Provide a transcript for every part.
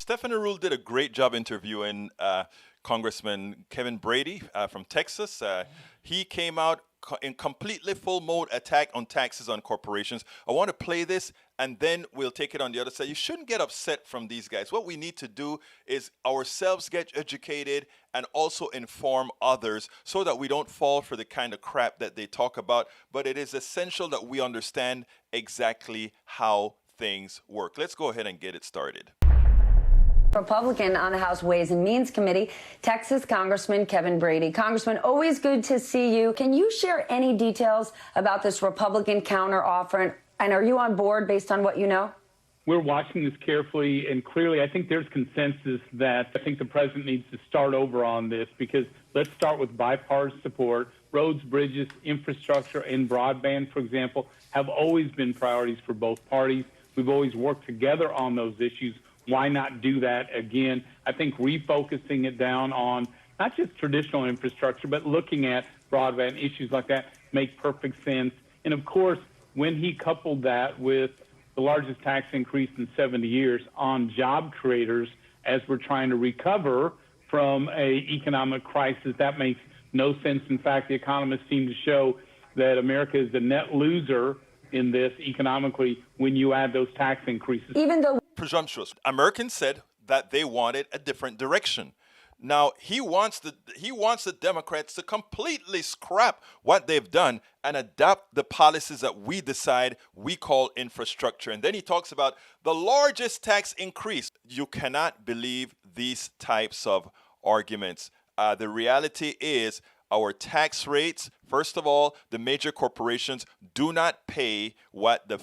Stephanie Ruhle did a great job interviewing Congressman Kevin Brady from Texas. He came out in completely full mode attack on taxes on corporations. I want to play this and then we'll take it on the other side. You shouldn't get upset from these guys. What we need to do is ourselves get educated and also inform others so that we don't fall for the kind of crap that they talk about. But it is essential that we understand exactly how things work. Let's go ahead and get it started. Republican on the House Ways and Means Committee, Texas Congressman Kevin Brady. Congressman, always good to see you. Can you share any details about this Republican counteroffer? And are you on board based on what you know? We're watching this carefully, and clearly I think there's consensus that I think the president needs to start over on this, because let's start with bipartisan support. Roads, bridges, infrastructure, and broadband, for example, have always been priorities for both parties. We've always worked together on those issues. Why not do that again? I think refocusing it down on not just traditional infrastructure, but looking at broadband issues like that make perfect sense. And of course, when he coupled that with the largest tax increase in 70 years on job creators as we're trying to recover from an economic crisis, that makes no sense. In fact, the economists seem to show that America is the net loser in this economically when you add those tax increases. Even though presumptuous. Americans said that they wanted a different direction. Now he wants the Democrats to completely scrap what they've done and adopt the policies that we decide we call infrastructure. And then he talks about the largest tax increase. You cannot believe these types of arguments. The reality is our tax rates, first of all, the major corporations do not pay what the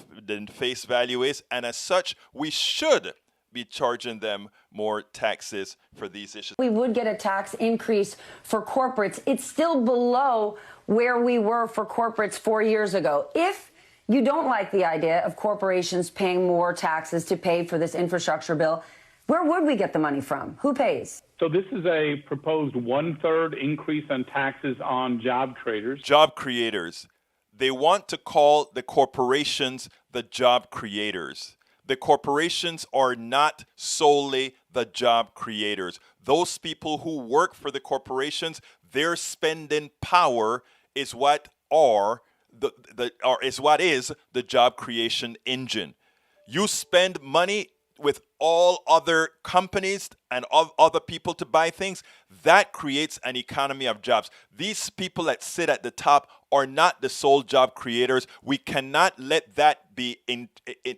face value is, and as such, we should be charging them more taxes for these issues. we would get a tax increase for corporates, it's still below where we were for corporates 4 years ago. If you don't like the idea of corporations paying more taxes to pay for this infrastructure bill, where would we get the money from? Who pays? So this is a proposed 1/3 increase on taxes on job creators. Job creators. They want to call the corporations the job creators. The corporations are not solely the job creators. Those people who work for the corporations, their spending power is what is the job creation engine. You spend money with all other companies and other people to buy things, that creates an economy of jobs. These people that sit at the top are not the sole job creators. We cannot let that be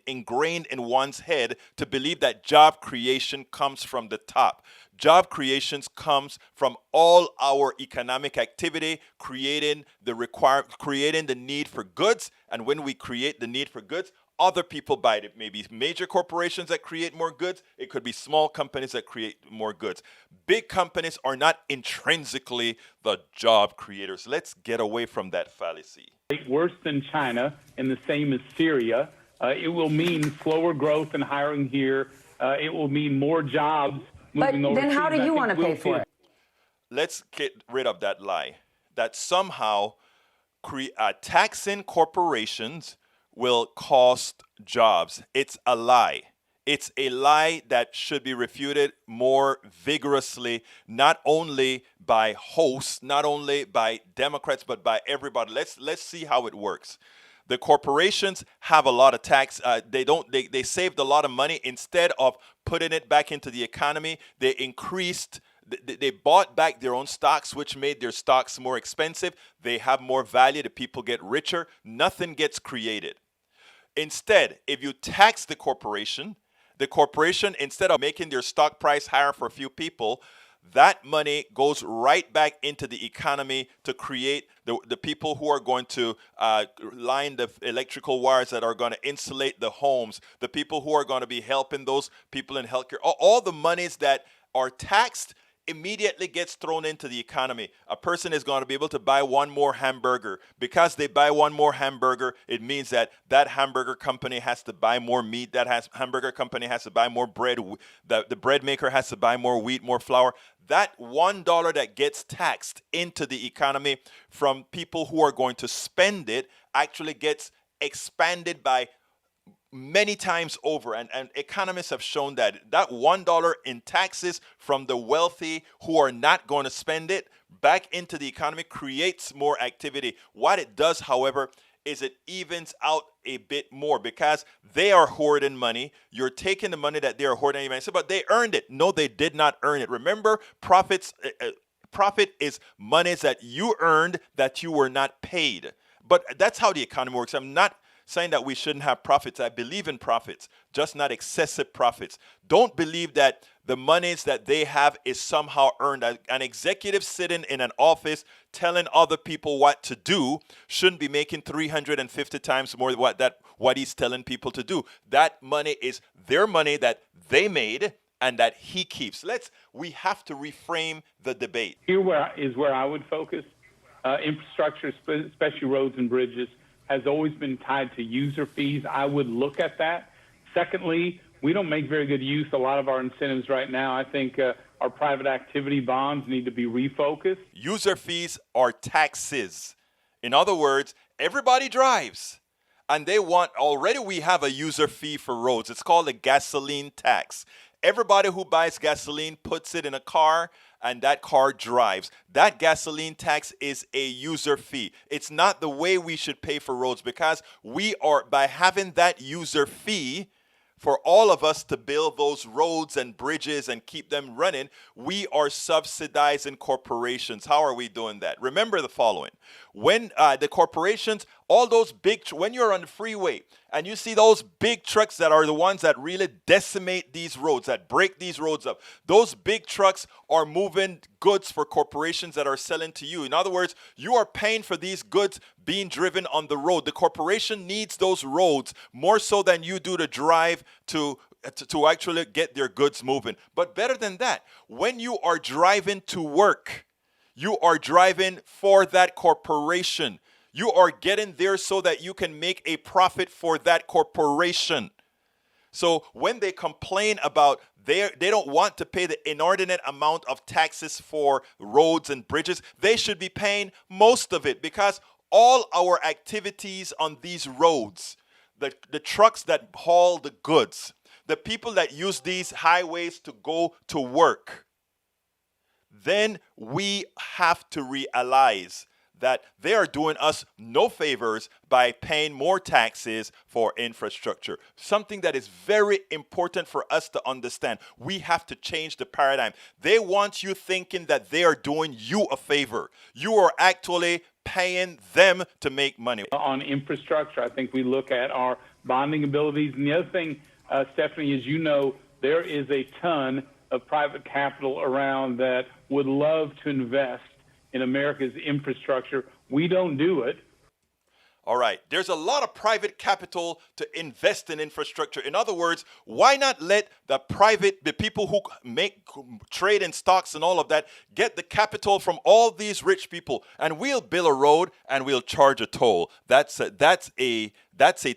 ingrained in one's head to believe that job creation comes from the top. Job creations comes from all our economic activity, creating the need for goods, and when we create the need for goods, other people buy it. It may be major corporations that create more goods. It could be small companies that create more goods. Big companies are not intrinsically the job creators. Let's get away from that fallacy. Worse than China and the same as Syria. It will mean slower growth and hiring here. It will mean more jobs moving But overseas. then how do you want to pay for it? Let's get rid of that lie that somehow taxing corporations will cost jobs. It's a lie. It's a lie that should be refuted more vigorously, not only by hosts, not only by Democrats, but by everybody. Let's see how it works. The corporations have a lot of tax. They saved a lot of money. Instead of putting it back into the economy, they bought back their own stocks, which made their stocks more expensive. They have more value. The people get richer. Nothing gets created. Instead, if you tax the corporation, instead of making their stock price higher for a few people, that money goes right back into the economy to create the people who are going to line the electrical wires that are going to insulate the homes, the people who are going to be helping those people in healthcare. All the monies that are taxed immediately gets thrown into the economy. A person is going to be able to buy one more hamburger. Because they buy one more hamburger, it means that hamburger company has to buy more meat. Hamburger company has to buy more bread. The bread maker has to buy more wheat, more flour. That $1 that gets taxed into the economy from people who are going to spend it actually gets expanded by many times over, and economists have shown that $1 in taxes from the wealthy who are not going to spend it back into the economy creates more activity. What it does, however, is it evens out a bit more because they are hoarding money. You're taking the money that they are hoarding. You say, but they earned it. No, they did not earn it. Remember, profit is monies that you earned that you were not paid. But that's how the economy works. I'm not saying that we shouldn't have profits. I believe in profits, just not excessive profits. Don't believe that the monies that they have is somehow earned. An executive sitting in an office telling other people what to do shouldn't be making 350 times more than what he's telling people to do. That money is their money that they made and that he keeps. We have to reframe the debate. Here where I would focus. Infrastructure, especially roads and bridges, has always been tied to user fees. I would look at that. Secondly, we don't make very good use of a lot of our incentives right now. I think our private activity bonds need to be refocused. User fees are taxes. In other words, everybody drives. And already we have a user fee for roads. It's called a gasoline tax. Everybody who buys gasoline puts it in a car and that car drives. That gasoline tax is a user fee. It's not the way we should pay for roads because by having that user fee for all of us to build those roads and bridges and keep them running, we are subsidizing corporations. How are we doing that? Remember the following. When the corporations, all those when you're on the freeway and you see those big trucks that are the ones that really decimate these roads, that break these roads up, those big trucks are moving goods for corporations that are selling to you. In other words, you are paying for these goods being driven on the road. The corporation needs those roads more so than you do to drive to actually get their goods moving. But better than that, when you are driving to work, you are driving for that corporation. You are getting there so that you can make a profit for that corporation. So when they complain about they don't want to pay the inordinate amount of taxes for roads and bridges, they should be paying most of it because all our activities on these roads, the trucks that haul the goods, the people that use these highways to go to work, then we have to realize that they are doing us no favors by paying more taxes for infrastructure. Something that is very important for us to understand. We have to change the paradigm. They want you thinking that they are doing you a favor. You are actually paying them to make money. On infrastructure, I think we look at our bonding abilities. And the other thing, Stephanie, is there is a ton of private capital around that would love to invest in America's infrastructure. We don't do it. All right. There's a lot of private capital to invest in infrastructure. In other words, why not let the people who trade in stocks and all of that, get the capital from all these rich people, and we'll build a road and we'll charge a toll. That's a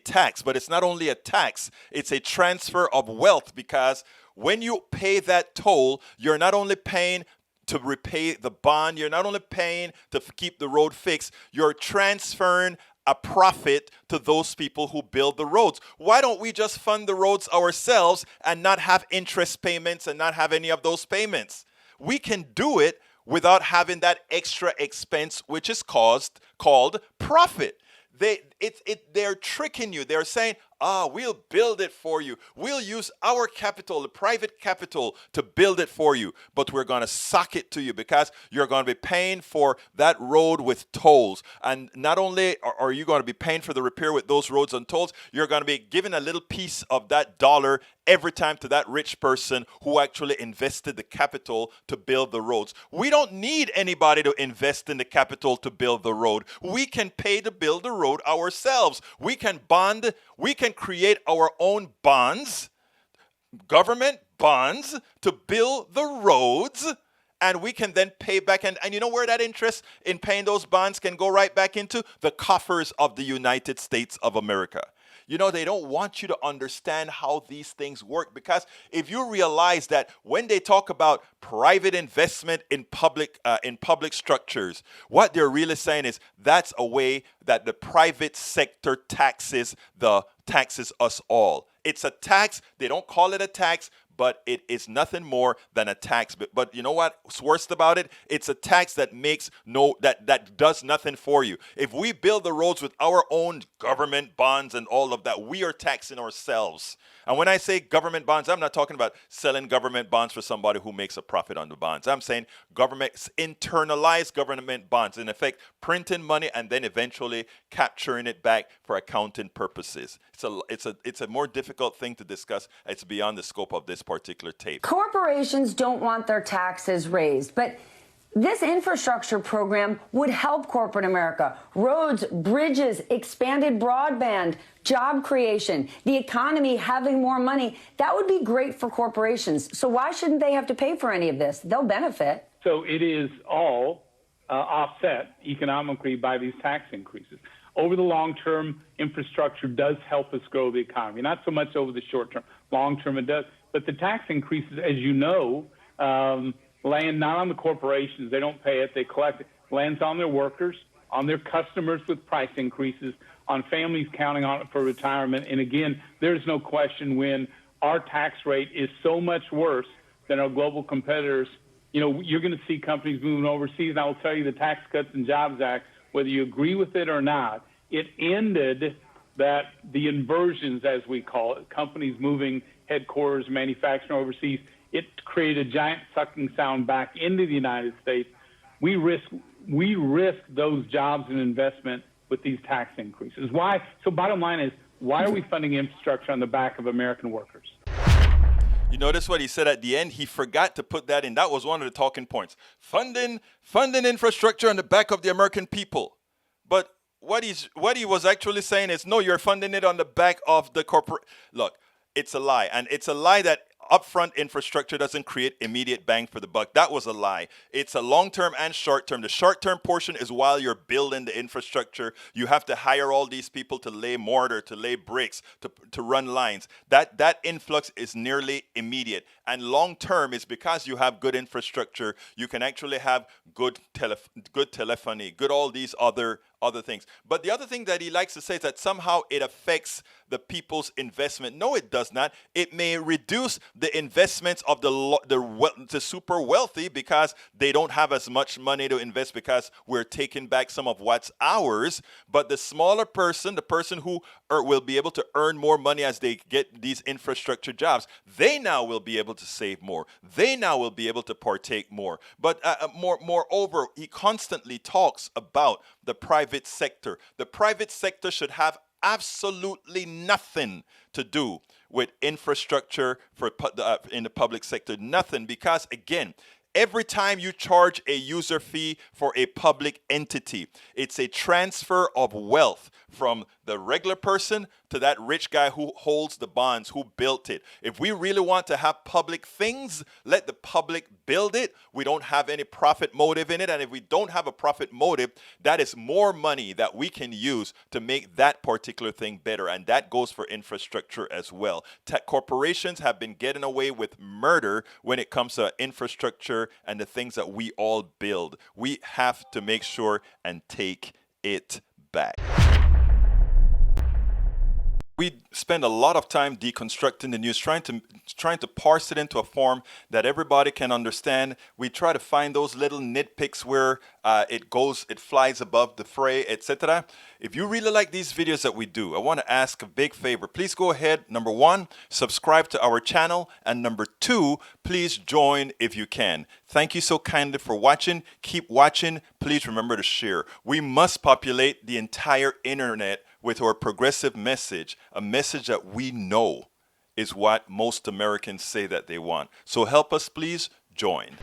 tax, but it's not only a tax, it's a transfer of wealth, because when you pay that toll, you're not only paying to repay the bond, you're not only paying to keep the road fixed, you're transferring a profit to those people who build the roads. Why don't we just fund the roads ourselves and not have interest payments and not have any of those payments? We can do it without having that extra expense, which is called profit. They're tricking you. They're saying, we'll build it for you. We'll use our capital, the private capital, to build it for you. But we're going to sock it to you because you're going to be paying for that road with tolls. And not only are you going to be paying for the repair with those roads and tolls, you're going to be giving a little piece of that dollar every time to that rich person who actually invested the capital to build the roads. We don't need anybody to invest in the capital to build the road. We can pay to build the road ourselves. We can bond. We can create our own bonds, government bonds, to build the roads, and we can then pay back. And you know where that interest in paying those bonds can go right back into? The coffers of the United States of America. You know, they don't want you to understand how these things work, because if you realize that when they talk about private investment in public structures, what they're really saying is that's a way that the private sector taxes us all. It's a tax. They don't call it a tax, but it is nothing more than a tax. But you know what's worst about it? It's a tax that that does nothing for you. If we build the roads with our own government bonds and all of that, we are taxing ourselves. And when I say government bonds, I'm not talking about selling government bonds for somebody who makes a profit on the bonds. I'm saying internalized government bonds, in effect, printing money and then eventually capturing it back for accounting purposes. It's a more difficult thing to discuss. It's beyond the scope of this particular tape. Corporations don't want their taxes raised, but this infrastructure program would help corporate America. Roads, bridges, expanded broadband, job creation, the economy having more money. That would be great for corporations. So why shouldn't they have to pay for any of this? They'll benefit. So it is all offset economically by these tax increases. Over the long term, infrastructure does help us grow the economy, not so much over the short term. Long term, it does. But the tax increases, as you know, land not on the corporations. They don't pay it. They collect it. Lands on their workers, on their customers with price increases, on families counting on it for retirement. And again, there's no question when our tax rate is so much worse than our global competitors, you know, you're going to see companies moving overseas. And I will tell you the Tax Cuts and Jobs Act, whether you agree with it or not, it ended the inversions, as we call it, companies moving headquarters, manufacturing overseas. It created a giant sucking sound back into the United States. We risk those jobs and investment with these tax increases. Why? So bottom line is, why are we funding infrastructure on the back of American workers? You notice what he said at the end? He forgot to put that in. That was one of the talking points. Funding infrastructure on the back of the American people. But what he was actually saying is, no, you're funding it on the back of the corporate. Look, it's a lie. And it's a lie that upfront infrastructure doesn't create immediate bang for the buck. That was a lie. It's a long-term and short-term. The short-term portion is while you're building the infrastructure. You have to hire all these people to lay mortar, to lay bricks, to run lines. That influx is nearly immediate. And long-term is because you have good infrastructure, you can actually have good telephony, good all these other things. But the other thing that he likes to say is that somehow it affects the people's investment. No, it does not. It may reduce the investments of the super wealthy because they don't have as much money to invest because we're taking back some of what's ours. But the smaller person, the person who will be able to earn more money as they get these infrastructure jobs, they now will be able to save more. They now will be able to partake more. But moreover, he constantly talks about the private sector. The private sector should have absolutely nothing to do with infrastructure in the public sector. Nothing, because again, every time you charge a user fee for a public entity, it's a transfer of wealth from the regular person to that rich guy who holds the bonds, who built it. If we really want to have public things, let the public build it. We don't have any profit motive in it. And if we don't have a profit motive, that is more money that we can use to make that particular thing better. And that goes for infrastructure as well. Corporations have been getting away with murder when it comes to infrastructure and the things that we all build. We have to make sure and take it back. We spend a lot of time deconstructing the news, trying to parse it into a form that everybody can understand. We try to find those little nitpicks where it flies above the fray, etc. If you really like these videos that we do, I want to ask a big favor. Please go ahead. Number one, subscribe to our channel. And number two, please join if you can. Thank you so kindly for watching. Keep watching. Please remember to share. We must populate the entire internet with our progressive message, a message that we know is what most Americans say that they want. So help us, please join.